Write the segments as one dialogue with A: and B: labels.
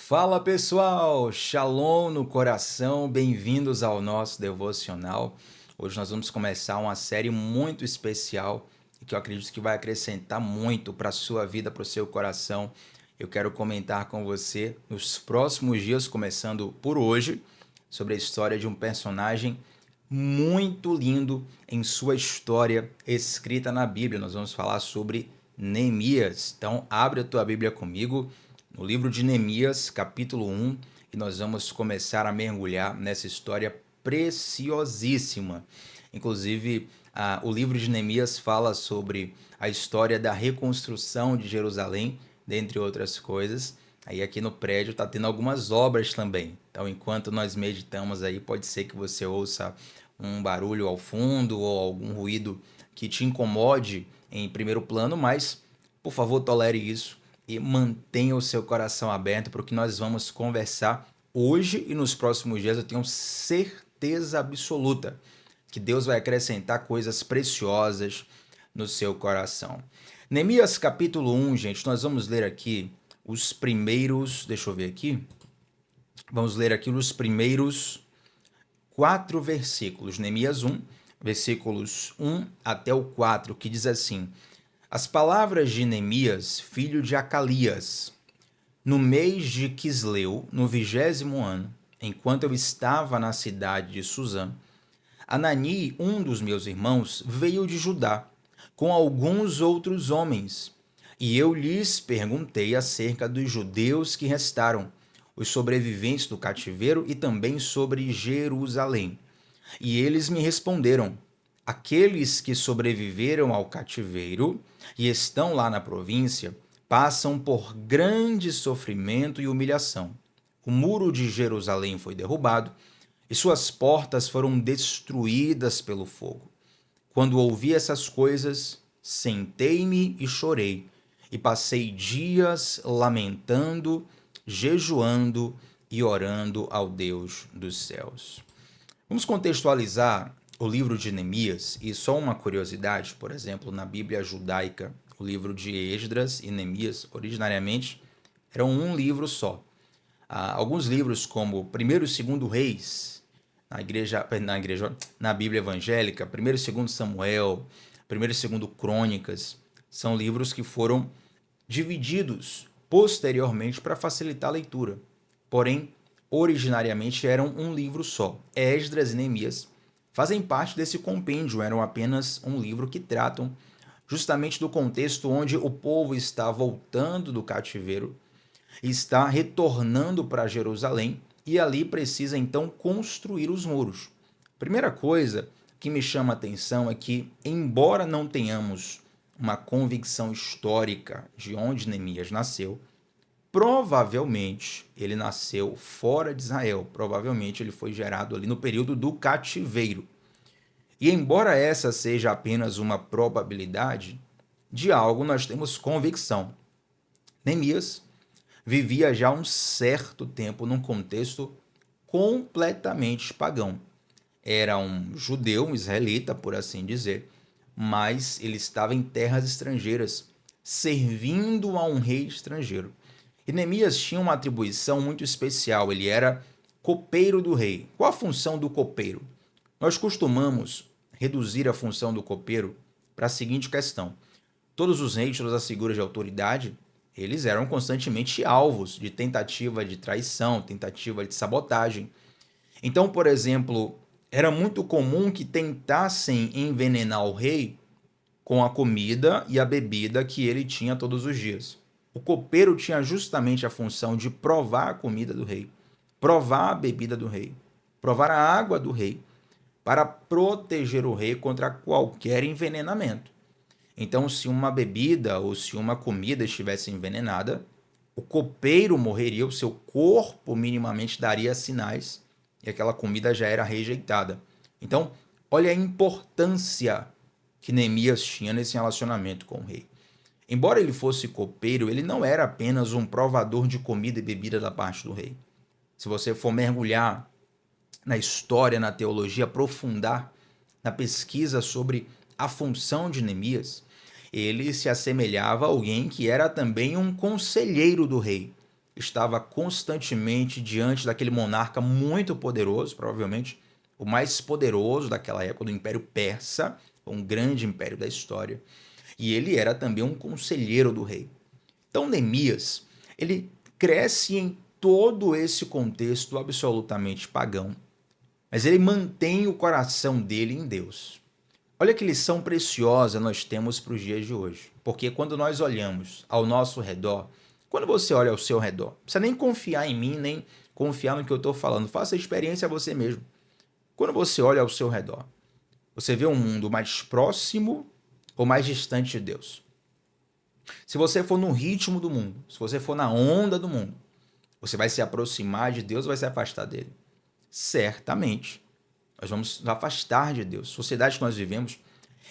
A: Fala pessoal, Shalom no coração, bem-vindos ao nosso devocional. Hoje nós vamos começar uma série muito especial e que eu acredito que vai acrescentar muito para a sua vida, para o seu coração. Eu quero comentar com você nos próximos dias, começando por hoje, sobre a história de um personagem muito lindo em sua história escrita na Bíblia. Nós vamos falar sobre Neemias. Então, abre a tua Bíblia comigo no livro de Neemias, capítulo 1, e nós vamos começar a mergulhar nessa história preciosíssima. Inclusive, o livro de Neemias fala sobre a história da reconstrução de Jerusalém, dentre outras coisas. Aí aqui no prédio está tendo algumas obras também. Então, enquanto nós meditamos aí, pode ser que você ouça um barulho ao fundo ou algum ruído que te incomode em primeiro plano, mas, por favor, tolere isso e mantenha o seu coração aberto para o que nós vamos conversar hoje e nos próximos dias. Eu tenho certeza absoluta que Deus vai acrescentar coisas preciosas no seu coração. Neemias capítulo 1, gente, nós vamos ler aqui os primeiros, deixa eu ver aqui, vamos ler aqui os primeiros 4 versículos, Neemias 1, versículos 1 até o 4, que diz assim: As palavras de Neemias, filho de Acalias, no mês de Quisleu, no 20º ano, enquanto eu estava na cidade de Suzã, Anani, um dos meus irmãos, veio de Judá, com alguns outros homens, e eu lhes perguntei acerca dos judeus que restaram, os sobreviventes do cativeiro e também sobre Jerusalém. E eles me responderam: aqueles que sobreviveram ao cativeiro e estão lá na província passam por grande sofrimento e humilhação. O muro de Jerusalém foi derrubado e suas portas foram destruídas pelo fogo. Quando ouvi essas coisas, sentei-me e chorei, e passei dias lamentando, jejuando e orando ao Deus dos céus. Vamos contextualizar o livro de Neemias, e só uma curiosidade, por exemplo, na Bíblia judaica, o livro de Esdras e Neemias, originariamente, eram um livro só. Alguns livros, como 1º e 2º Reis, na Bíblia evangélica, 1º e 2º Samuel, 1º e 2º Crônicas, são livros que foram divididos posteriormente para facilitar a leitura. Porém, originariamente eram um livro só. Esdras e Neemias fazem parte desse compêndio, eram apenas um livro que tratam justamente do contexto onde o povo está voltando do cativeiro, está retornando para Jerusalém e ali precisa então construir os muros. Primeira coisa que me chama a atenção é que, embora não tenhamos uma convicção histórica de onde Neemias nasceu, provavelmente ele nasceu fora de Israel, provavelmente ele foi gerado ali no período do cativeiro. E embora essa seja apenas uma probabilidade, de algo nós temos convicção. Neemias vivia já um certo tempo num contexto completamente pagão. Era um judeu, um israelita, por assim dizer, mas ele estava em terras estrangeiras, servindo a um rei estrangeiro. E Neemias tinha uma atribuição muito especial, ele era copeiro do rei. Qual a função do copeiro? Nós costumamos reduzir a função do copeiro para a seguinte questão: todos os reis, todas as figuras de autoridade, eles eram constantemente alvos de tentativa de traição, tentativa de sabotagem. Então, por exemplo, era muito comum que tentassem envenenar o rei com a comida e a bebida que ele tinha todos os dias. O copeiro tinha justamente a função de provar a comida do rei, provar a bebida do rei, provar a água do rei, para proteger o rei contra qualquer envenenamento. Então, se uma bebida ou se uma comida estivesse envenenada, o copeiro morreria, o seu corpo minimamente daria sinais e aquela comida já era rejeitada. Então, olha a importância que Neemias tinha nesse relacionamento com o rei. Embora ele fosse copeiro, ele não era apenas um provador de comida e bebida da parte do rei. Se você for mergulhar na história, na teologia, aprofundar na pesquisa sobre a função de Neemias, ele se assemelhava a alguém que era também um conselheiro do rei. estava constantemente diante daquele monarca muito poderoso, provavelmente o mais poderoso daquela época, do Império Persa, um grande império da história. E ele era também um conselheiro do rei. Então, Neemias, ele cresce em todo esse contexto absolutamente pagão, mas ele mantém o coração dele em Deus. Olha que lição preciosa nós temos para os dias de hoje. Porque quando nós olhamos ao nosso redor, quando você olha ao seu redor, não precisa nem confiar em mim, nem confiar no que eu estou falando. Faça a experiência você mesmo. Quando você olha ao seu redor, você vê um mundo mais próximo ou mais distante de Deus? Se você for no ritmo do mundo, se você for na onda do mundo, você vai se aproximar de Deus ou vai se afastar dele? Certamente. Nós vamos nos afastar de Deus. A sociedade que nós vivemos,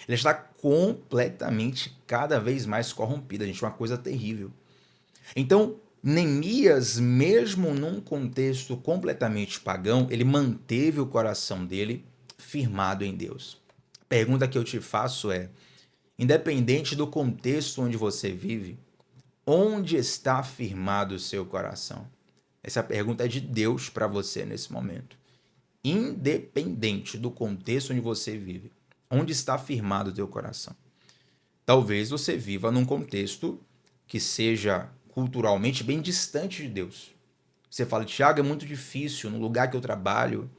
A: ela está completamente, cada vez mais corrompida, gente, uma coisa terrível. Então, Neemias, mesmo num contexto completamente pagão, ele manteve o coração dele firmado em Deus. A pergunta que eu te faço é: independente do contexto onde você vive, onde está firmado o seu coração? Essa pergunta é de Deus para você nesse momento. Independente do contexto onde você vive, onde está firmado o teu coração? Talvez você viva num contexto que seja culturalmente bem distante de Deus. Você fala, Tiago, é muito difícil no lugar que eu trabalho,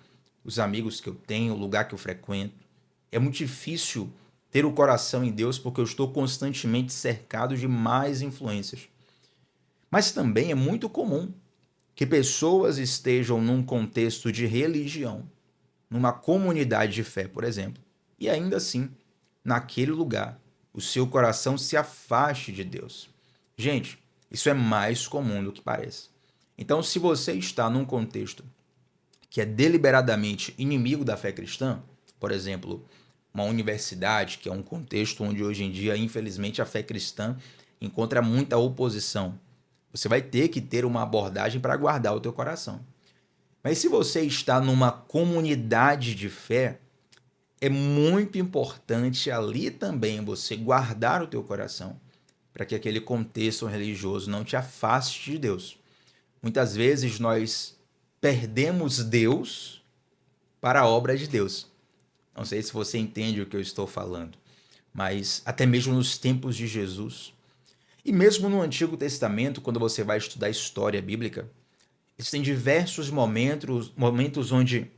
A: os amigos que eu tenho, o lugar que eu frequento. É muito difícil ter o coração em Deus porque eu estou constantemente cercado de más influências. Mas também é muito comum que pessoas estejam num contexto de religião, numa comunidade de fé, por exemplo, e ainda assim, naquele lugar, o seu coração se afaste de Deus. Gente, isso é mais comum do que parece. Então, se você está num contexto que é deliberadamente inimigo da fé cristã, por exemplo, uma universidade, que é um contexto onde hoje em dia, infelizmente, a fé cristã encontra muita oposição, você vai ter que ter uma abordagem para guardar o teu coração. Mas se você está numa comunidade de fé, é muito importante ali também você guardar o teu coração, para que aquele contexto religioso não te afaste de Deus. Muitas vezes nós perdemos Deus para a obra de Deus. Não sei se você entende o que eu estou falando, mas até mesmo nos tempos de Jesus, e mesmo no Antigo Testamento, quando você vai estudar a história bíblica, existem diversos momentos onde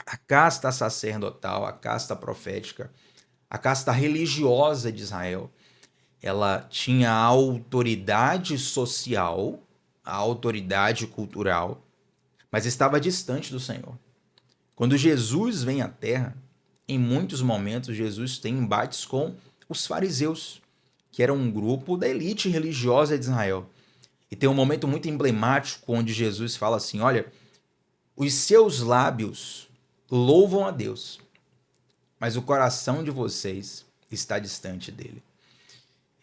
A: a casta sacerdotal, a casta profética, a casta religiosa de Israel, ela tinha a autoridade social, a autoridade cultural, mas estava distante do Senhor. Quando Jesus vem à Terra, em muitos momentos Jesus tem embates com os fariseus, que eram um grupo da elite religiosa de Israel. E tem um momento muito emblemático onde Jesus fala assim: olha, os seus lábios louvam a Deus, mas o coração de vocês está distante dele.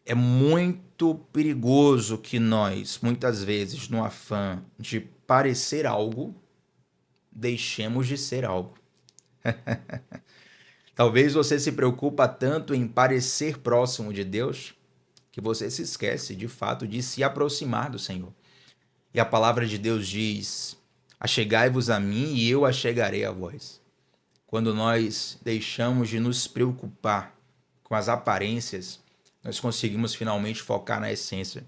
A: É muito perigoso que nós, muitas vezes, no afã de parecer algo, deixemos de ser algo. Talvez você se preocupa tanto em parecer próximo de Deus que você se esquece, de fato, de se aproximar do Senhor. E a palavra de Deus diz: achegai-vos a mim e eu achegarei a vós. Quando nós deixamos de nos preocupar com as aparências, nós conseguimos finalmente focar na essência.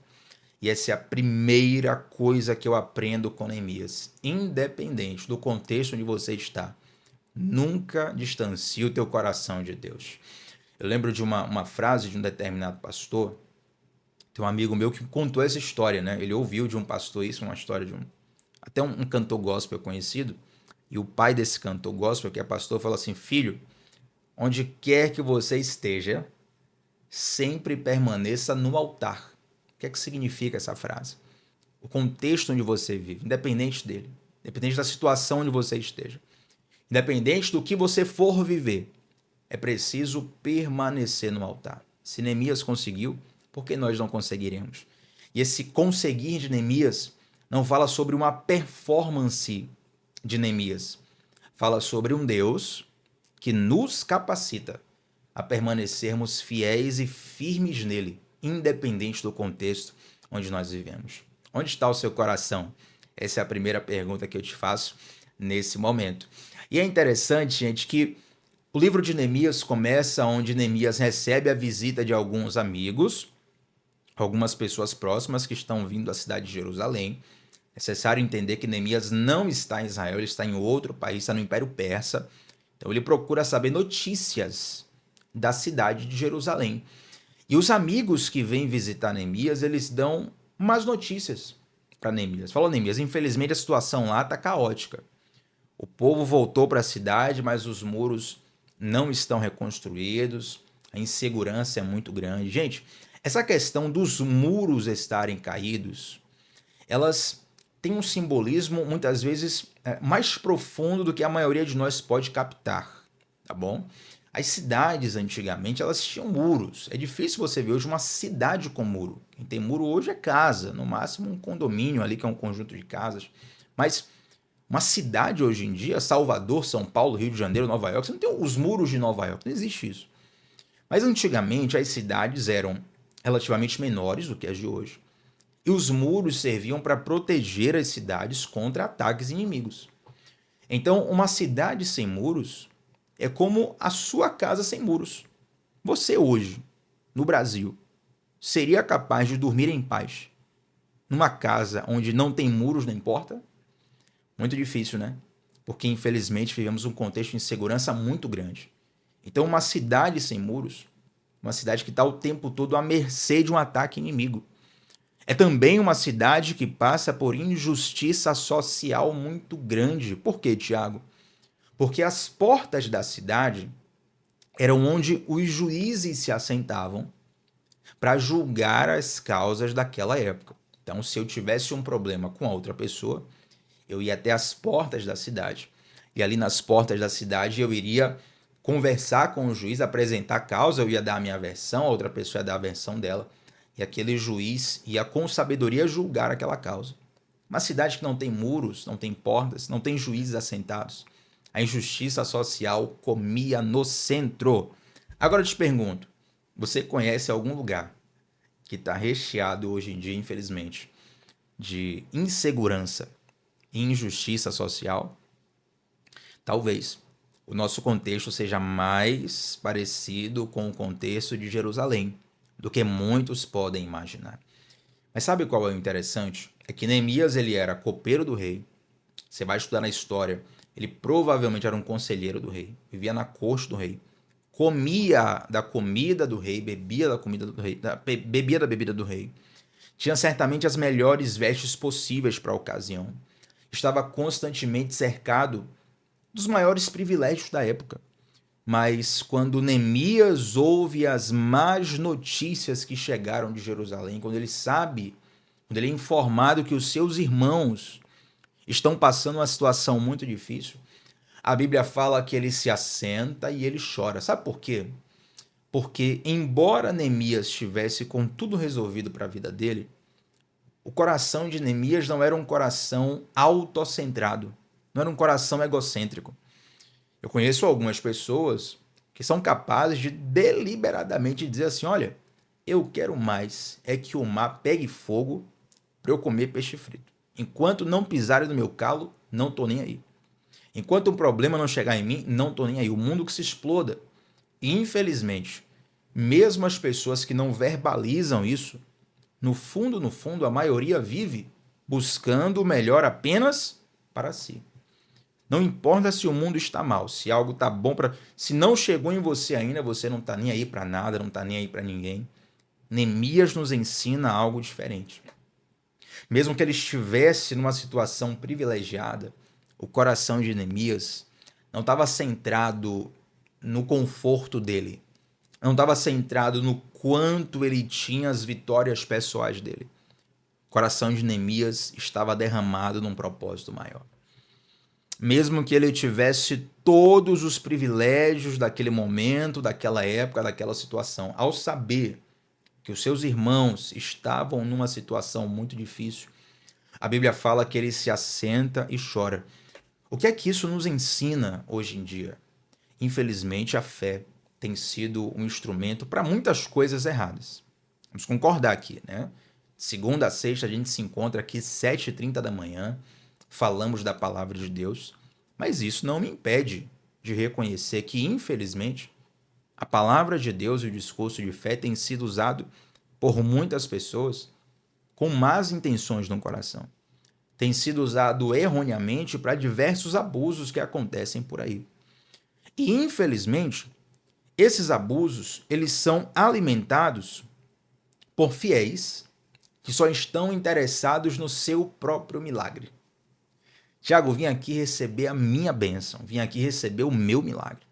A: E essa é a primeira coisa que eu aprendo com Neemias. Independente do contexto onde você está, nunca distancie o teu coração de Deus. Eu lembro de uma frase de um determinado pastor. Tem um amigo meu que contou essa história, né? Ele ouviu de um pastor isso, uma história de até um cantor gospel conhecido. E o pai desse cantor gospel, que é pastor, falou assim: filho, onde quer que você esteja, sempre permaneça no altar. O que é que significa essa frase? O contexto onde você vive, independente dele, independente da situação onde você esteja, independente do que você for viver, é preciso permanecer no altar. Se Neemias conseguiu, por que nós não conseguiremos? E esse conseguir de Neemias não fala sobre uma performance de Neemias. Fala sobre um Deus que nos capacita a permanecermos fiéis e firmes nele, independente do contexto onde nós vivemos. Onde está o seu coração? Essa é a primeira pergunta que eu te faço nesse momento. E é interessante, gente, que o livro de Neemias começa onde Neemias recebe a visita de alguns amigos, algumas pessoas próximas que estão vindo à cidade de Jerusalém. É necessário entender que Neemias não está em Israel, ele está em outro país, está no Império Persa. Então ele procura saber notícias da cidade de Jerusalém. E os amigos que vêm visitar Neemias, eles dão más notícias para Neemias. Falou, Neemias, infelizmente a situação lá está caótica. O povo voltou para a cidade, mas os muros não estão reconstruídos, a insegurança é muito grande. Gente, essa questão dos muros estarem caídos, elas têm um simbolismo muitas vezes mais profundo do que a maioria de nós pode captar, tá bom? As cidades antigamente elas tinham muros. É difícil você ver hoje uma cidade com muro. Quem tem muro hoje é casa, no máximo um condomínio ali que é um conjunto de casas. Mas uma cidade hoje em dia, Salvador, São Paulo, Rio de Janeiro, Nova York, você não tem os muros de Nova York, não existe isso. Mas antigamente as cidades eram relativamente menores do que as de hoje. E os muros serviam para proteger as cidades contra ataques inimigos. Então, uma cidade sem muros é como a sua casa sem muros. Você hoje, no Brasil, seria capaz de dormir em paz numa casa onde não tem muros nem porta? Muito difícil, né? Porque infelizmente vivemos um contexto de insegurança muito grande. Então, uma cidade sem muros, uma cidade que está o tempo todo à mercê de um ataque inimigo. É também uma cidade que passa por injustiça social muito grande. Por quê, Tiago? Porque as portas da cidade eram onde os juízes se assentavam para julgar as causas daquela época. Então, se eu tivesse um problema com a outra pessoa, eu ia até as portas da cidade. E ali nas portas da cidade eu iria conversar com o juiz, apresentar a causa, eu ia dar a minha versão, a outra pessoa ia dar a versão dela. E aquele juiz ia com sabedoria julgar aquela causa. Uma cidade que não tem muros, não tem portas, não tem juízes assentados. A injustiça social comia no centro. Agora eu te pergunto, você conhece algum lugar que está recheado hoje em dia, infelizmente, de insegurança e injustiça social? Talvez o nosso contexto seja mais parecido com o contexto de Jerusalém do que muitos podem imaginar. Mas sabe qual é o interessante? É que Neemias ele era copeiro do rei. Você vai estudar na história. Ele provavelmente era um conselheiro do rei. Vivia na corte do rei. Comia da comida do rei. Bebia da comida do rei. Bebia da bebida do rei. Tinha certamente as melhores vestes possíveis para a ocasião. Estava constantemente cercado dos maiores privilégios da época. Mas quando Neemias ouve as más notícias que chegaram de Jerusalém, quando ele sabe, quando ele é informado que os seus irmãos estão passando uma situação muito difícil, a Bíblia fala que ele se assenta e ele chora. Sabe por quê? Porque, embora Neemias estivesse com tudo resolvido para a vida dele, o coração de Neemias não era um coração autocentrado, não era um coração egocêntrico. Eu conheço algumas pessoas que são capazes de deliberadamente dizer assim, olha, eu quero mais é que o mar pegue fogo para eu comer peixe frito. Enquanto não pisarem no meu calo, não estou nem aí. Enquanto um problema não chegar em mim, não estou nem aí. O mundo que se exploda. E, infelizmente, mesmo as pessoas que não verbalizam isso, no fundo, a maioria vive buscando o melhor apenas para si. Não importa se o mundo está mal, se algo está bom para... Se não chegou em você ainda, você não está nem aí para nada, não está nem aí para ninguém. Neemias nos ensina algo diferente. Mesmo que ele estivesse numa situação privilegiada, o coração de Neemias não estava centrado no conforto dele. Não estava centrado no quanto ele tinha as vitórias pessoais dele. O coração de Neemias estava derramado num propósito maior. Mesmo que ele tivesse todos os privilégios daquele momento, daquela época, daquela situação, ao saber que os seus irmãos estavam numa situação muito difícil, a Bíblia fala que ele se assenta e chora. O que é que isso nos ensina hoje em dia? Infelizmente, a fé tem sido um instrumento para muitas coisas erradas. Vamos concordar aqui, né? Segunda a sexta a gente se encontra aqui 7h30 da manhã, falamos da palavra de Deus, mas isso não me impede de reconhecer que, infelizmente, a palavra de Deus e o discurso de fé tem sido usado por muitas pessoas com más intenções no coração. Tem sido usado erroneamente para diversos abusos que acontecem por aí. E, infelizmente, esses abusos, eles são alimentados por fiéis que só estão interessados no seu próprio milagre. Tiago, vim aqui receber a minha bênção, vim aqui receber o meu milagre.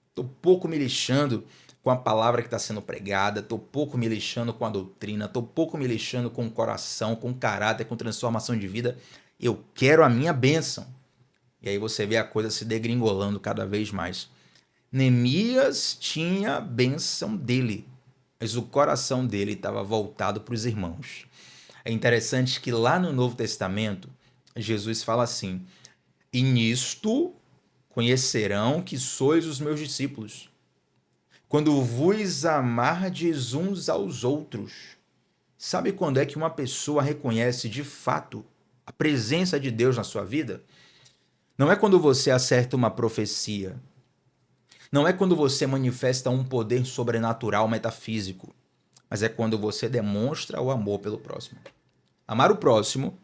A: Estou pouco me lixando com a palavra que está sendo pregada, estou pouco me lixando com a doutrina, estou pouco me lixando com o coração, com o caráter, com transformação de vida. Eu quero a minha bênção. E aí você vê a coisa se degringolando cada vez mais. Neemias tinha a bênção dele, mas o coração dele estava voltado para os irmãos. É interessante que lá no Novo Testamento, Jesus fala assim: e nisto conhecerão que sois os meus discípulos, quando vos amardes uns aos outros. Sabe quando é que uma pessoa reconhece de fato a presença de Deus na sua vida? Não é quando você acerta uma profecia. Não é quando você manifesta um poder sobrenatural metafísico, mas é quando você demonstra o amor pelo próximo. Amar o próximo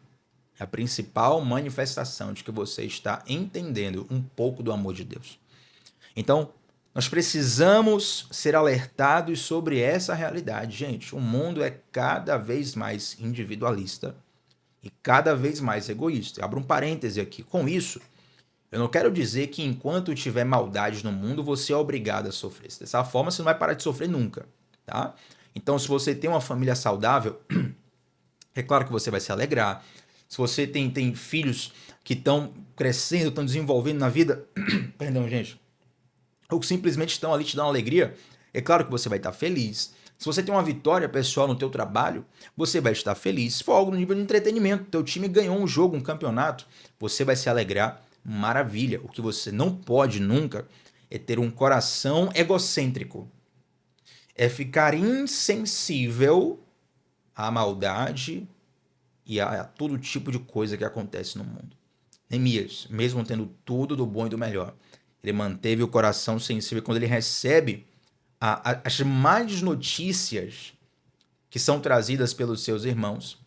A: é a principal manifestação de que você está entendendo um pouco do amor de Deus. Então, nós precisamos ser alertados sobre essa realidade. Gente, o mundo é cada vez mais individualista e cada vez mais egoísta. Eu abro um parêntese aqui. Com isso, eu não quero dizer que enquanto tiver maldade no mundo, você é obrigado a sofrer. Dessa forma, você não vai parar de sofrer nunca, tá? Então, se você tem uma família saudável, é claro que você vai se alegrar. Se você tem filhos que estão crescendo, estão desenvolvendo na vida, perdão, gente, ou simplesmente estão ali te dando alegria, é claro que você vai estar feliz. Se você tem uma vitória pessoal no teu trabalho, você vai estar feliz. Se for algo no nível de entretenimento, teu time ganhou um jogo, um campeonato, você vai se alegrar. Maravilha. O que você não pode nunca é ter um coração egocêntrico. É ficar insensível à maldade e a todo tipo de coisa que acontece no mundo. Neemias, mesmo tendo tudo do bom e do melhor, ele manteve o coração sensível quando ele recebe as más notícias que são trazidas pelos seus irmãos.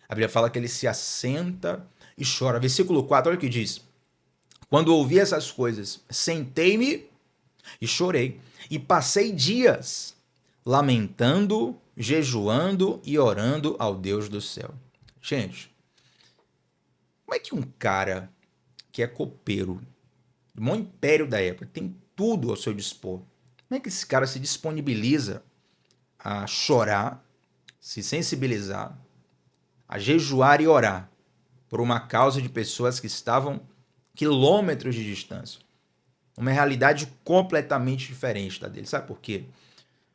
A: A Bíblia fala que ele se assenta e chora. Versículo 4, olha o que diz. Quando ouvi essas coisas, sentei-me e chorei, e passei dias lamentando, jejuando e orando ao Deus do céu. Gente, como é que um cara que é copeiro, do maior império da época, tem tudo ao seu dispor, como é que esse cara se disponibiliza a chorar, se sensibilizar, a jejuar e orar por uma causa de pessoas que estavam quilômetros de distância? Uma realidade completamente diferente da dele. Sabe por quê?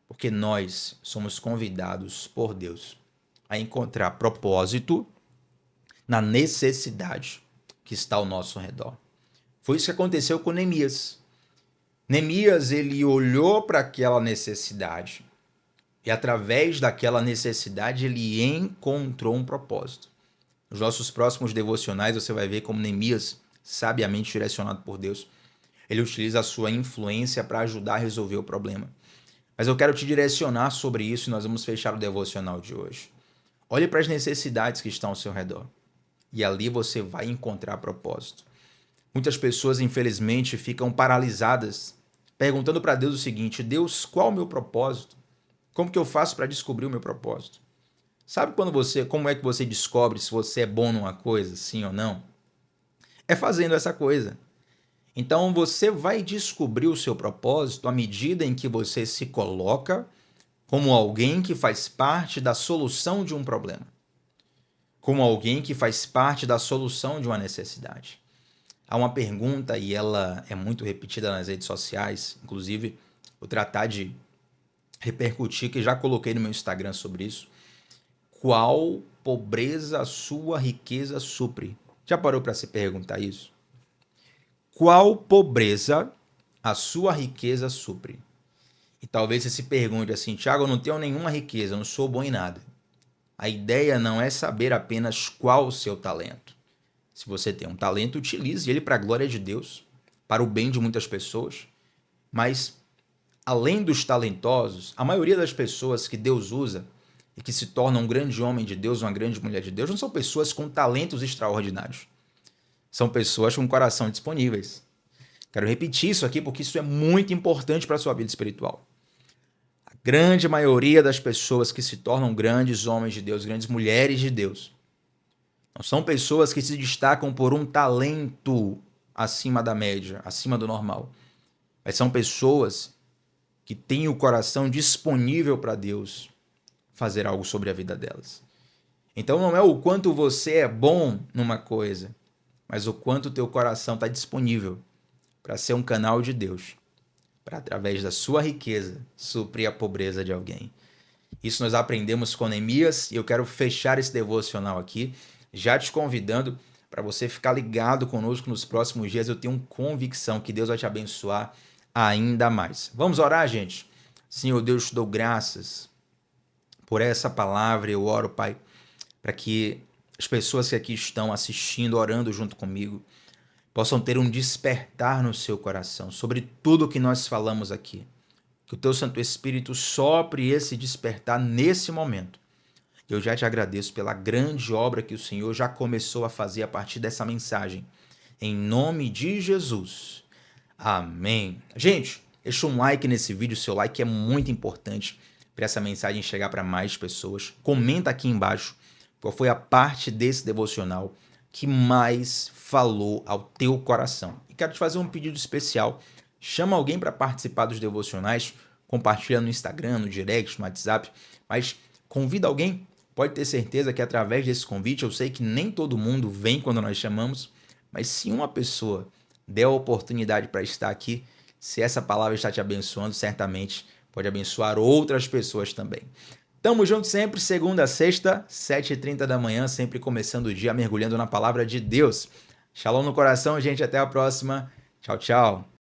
A: Porque nós somos convidados por Deus a encontrar propósito na necessidade que está ao nosso redor. Foi isso que aconteceu com Neemias. Neemias, ele olhou para aquela necessidade e através daquela necessidade ele encontrou um propósito. Nos nossos próximos devocionais você vai ver como Neemias, sabiamente direcionado por Deus, ele utiliza a sua influência para ajudar a resolver o problema. Mas eu quero te direcionar sobre isso e nós vamos fechar o devocional de hoje. Olhe para as necessidades que estão ao seu redor e ali você vai encontrar propósito. Muitas pessoas, infelizmente, ficam paralisadas, perguntando para Deus o seguinte: Deus, qual o meu propósito? Como que eu faço para descobrir o meu propósito? Sabe como é que você descobre se você é bom numa coisa, sim ou não? É fazendo essa coisa. Então você vai descobrir o seu propósito à medida em que você se coloca como alguém que faz parte da solução de um problema, como alguém que faz parte da solução de uma necessidade. Há uma pergunta e ela é muito repetida nas redes sociais, inclusive vou tratar de repercutir, que já coloquei no meu Instagram sobre isso. Qual pobreza a sua riqueza supre? Já parou para se perguntar isso? Qual pobreza a sua riqueza supre? E talvez você se pergunte assim: Thiago, eu não tenho nenhuma riqueza, eu não sou bom em nada. A ideia não é saber apenas qual o seu talento. Se você tem um talento, utilize ele para a glória de Deus, para o bem de muitas pessoas. Mas, além dos talentosos, a maioria das pessoas que Deus usa e que se tornam um grande homem de Deus, uma grande mulher de Deus, não são pessoas com talentos extraordinários. São pessoas com coração disponíveis. Quero repetir isso aqui porque isso é muito importante para a sua vida espiritual. A grande maioria das pessoas que se tornam grandes homens de Deus, grandes mulheres de Deus, não são pessoas que se destacam por um talento acima da média, acima do normal. Mas são pessoas que têm o coração disponível para Deus fazer algo sobre a vida delas. Então não é o quanto você é bom numa coisa, mas o quanto o teu coração está disponível para ser um canal de Deus, para através da sua riqueza suprir a pobreza de alguém. Isso nós aprendemos com Neemias e eu quero fechar esse devocional aqui, já te convidando para você ficar ligado conosco nos próximos dias. Eu tenho convicção que Deus vai te abençoar ainda mais. Vamos orar, gente? Senhor Deus, te dou graças por essa palavra. Eu oro, Pai, para que as pessoas que aqui estão assistindo, orando junto comigo, possam ter um despertar no seu coração sobre tudo o que nós falamos aqui. Que o teu Santo Espírito sopre esse despertar nesse momento. Eu já te agradeço pela grande obra que o Senhor já começou a fazer a partir dessa mensagem. Em nome de Jesus. Amém. Gente, deixa um like nesse vídeo. Seu like é muito importante para essa mensagem chegar para mais pessoas. Comenta aqui embaixo qual foi a parte desse devocional que mais falou ao teu coração. E quero te fazer um pedido especial. Chama alguém para participar dos devocionais, compartilha no Instagram, no direct, no WhatsApp, mas convida alguém. Pode ter certeza que através desse convite, eu sei que nem todo mundo vem quando nós chamamos, mas se uma pessoa der a oportunidade para estar aqui, se essa palavra está te abençoando, certamente pode abençoar outras pessoas também. Tamo junto sempre, segunda a sexta, 7h30 da manhã, sempre começando o dia mergulhando na palavra de Deus. Shalom no coração, gente. Até a próxima. Tchau, tchau.